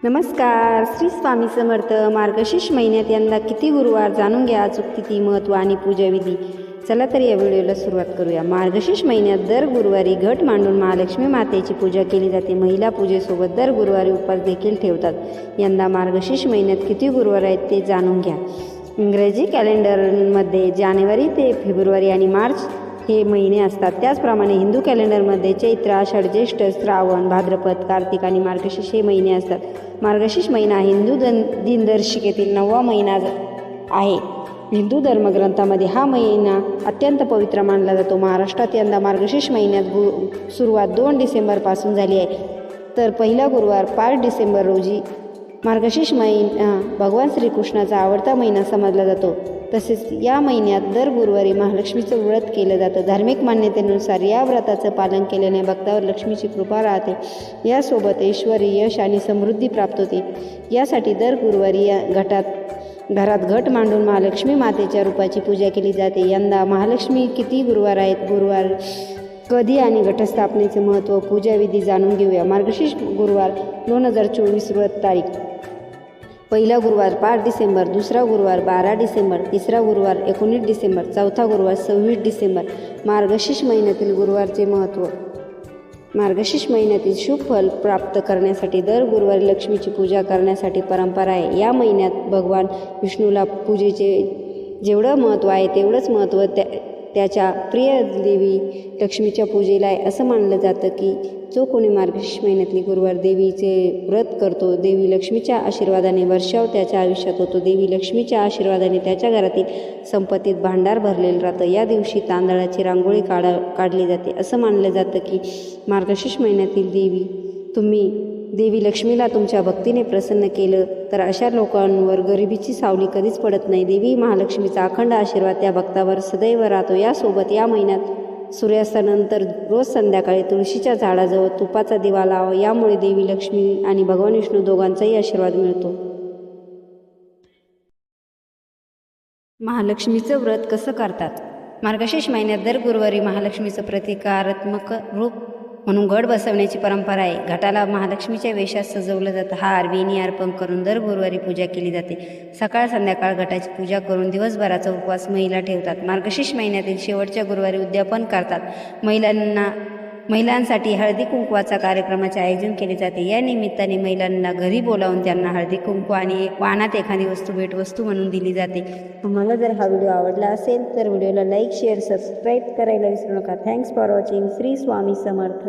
नमस्कार. श्री स्वामी समर्थ. मार्गशीर्ष महिन्यात यंदा किती गुरुवार जाणून घ्या, अचूक तिथी, महत्त्व आणि पूजाविधी. चला तर या व्हिडिओला सुरुवात करूया. मार्गशीर्ष महिन्यात दर गुरुवारी घट मांडून महालक्ष्मी मातेची पूजा केली जाते. महिला पूजेसोबत दर गुरुवारी उपवास देखील ठेवतात. यंदा मार्गशीर्ष महिन्यात किती गुरुवार आहेत ते जाणून घ्या. इंग्रजी कॅलेंडरमध्ये जानेवारी ते फेब्रुवारी आणि मार्च हे महिने असतात. त्याचप्रमाणे हिंदू कॅलेंडरमध्ये चैत्र, आषाढ, ज्येष्ठ, श्रावण, भाद्रपद, कार्तिक आणि मार्गशीर्ष हे महिने असतात. मार्गशीर्ष महिना हिंदू दिनदर्शिकेतील 9वा महिना आहे. हिंदू धर्मग्रंथामध्ये हा महिना अत्यंत पवित्र मानला जातो. महाराष्ट्रात यंदा मार्गशीर्ष महिन्यात सुरुवात 2 डिसेंबरपासून झाली आहे, तर पहिला गुरुवार 5 डिसेंबर रोजी. मार्गशीर्ष महिना भगवान श्रीकृष्णाचा आवडता महिना समजला जातो. तसेच या महिन्यात दर गुरुवारी महालक्ष्मीचं व्रत केलं जातं. धार्मिक मान्यतेनुसार या व्रताचं पालन केल्याने भक्तावर लक्ष्मीची कृपा राहते. यासोबत ऐश्वर्य, यश आणि समृद्धी प्राप्त होते. यासाठी दर गुरुवारी या घरात घट मांडून महालक्ष्मी मातेच्या रूपाची पूजा केली जाते. यंदा महालक्ष्मी किती गुरुवार आहेत, गुरुवार कधी आणि घटस्थापनेचे महत्त्व, पूजाविधी जाणून घेऊया. मार्गशीर्ष गुरुवार 2024 व्रत तारीख: पहिला गुरुवार 5 डिसेंबर, दुसरा गुरुवार 12 डिसेंबर, तिसरा गुरुवार 19 डिसेंबर, चौथा गुरुवार 26 डिसेंबर. मार्गशीर्ष महिन्यातील गुरुवारचे महत्त्व: मार्गशीर्ष महिन्यातील शुभ फल प्राप्त करण्यासाठी दर गुरुवारी लक्ष्मीची पूजा करण्यासाठी परंपरा आहे. या महिन्यात भगवान विष्णूला पूजेचे जेवढं महत्त्व आहे तेवढंच महत्त्व त्याच्या प्रिय देवी लक्ष्मीच्या पूजेला आहे. असं मानलं जातं की जो कोणी मार्गशीर्ष महिन्यातली गुरुवार देवीचे व्रत करतो, देवी लक्ष्मीच्या आशीर्वादाने वर्षाव त्याच्या आयुष्यात होतो. देवी लक्ष्मीच्या आशीर्वादाने त्याच्या घरातील संपत्तीत भांडार भरलेलं राहतं. या दिवशी तांदळाची रांगोळी काढली जाते. असं मानलं जातं की मार्गशीर्ष महिन्यातील देवी लक्ष्मीला तुमच्या भक्तीने प्रसन्न केलं तर अशा लोकांवर गरिबीची सावली कधीच पडत नाही. देवी महालक्ष्मीचा अखंड आशीर्वाद त्या भक्तावर सदैव राहतो. यासोबत या महिन्यात सूर्यास्तानंतर रोज संध्याकाळी तुळशीच्या झाडाजवळ तुपाचा दिवा लावा. यामुळे देवी लक्ष्मी आणि भगवान विष्णू दोघांचाही आशीर्वाद मिळतो. महालक्ष्मीचं व्रत कसं करतात? मार्गशीर्ष महिन्यात दर गुरुवारी महालक्ष्मीचं प्रतिकारात्मक रूप म्हणून घट बसवण्याची परंपरा आहे. घटाला महालक्ष्मीच्या वेशात सजवलं जातं. हार, वेणी अर्पण करून दर गुरुवारी पूजा केली जाते. सकाळ संध्याकाळ घटाची पूजा करून दिवसभराचा उपवास महिला ठेवतात. मार्गशीर्ष महिन्यातील शेवटच्या गुरुवारी उद्यापन करतात. महिलांसाठी हळदी कुंकवाचा कार्यक्रमाचे आयोजन केले जाते. या निमित्ताने महिलांना घरी बोलावून त्यांना हळदी कुंकू आणि वाणात एखादी वस्तू भेटवस्तू म्हणून दिली जाते. तुम्हाला जर हा व्हिडिओ आवडला असेल तर व्हिडिओला लाईक, शेअर, सबस्क्राईब करायला विसरू नका. Thanks for watching. Shri Swami Samarth.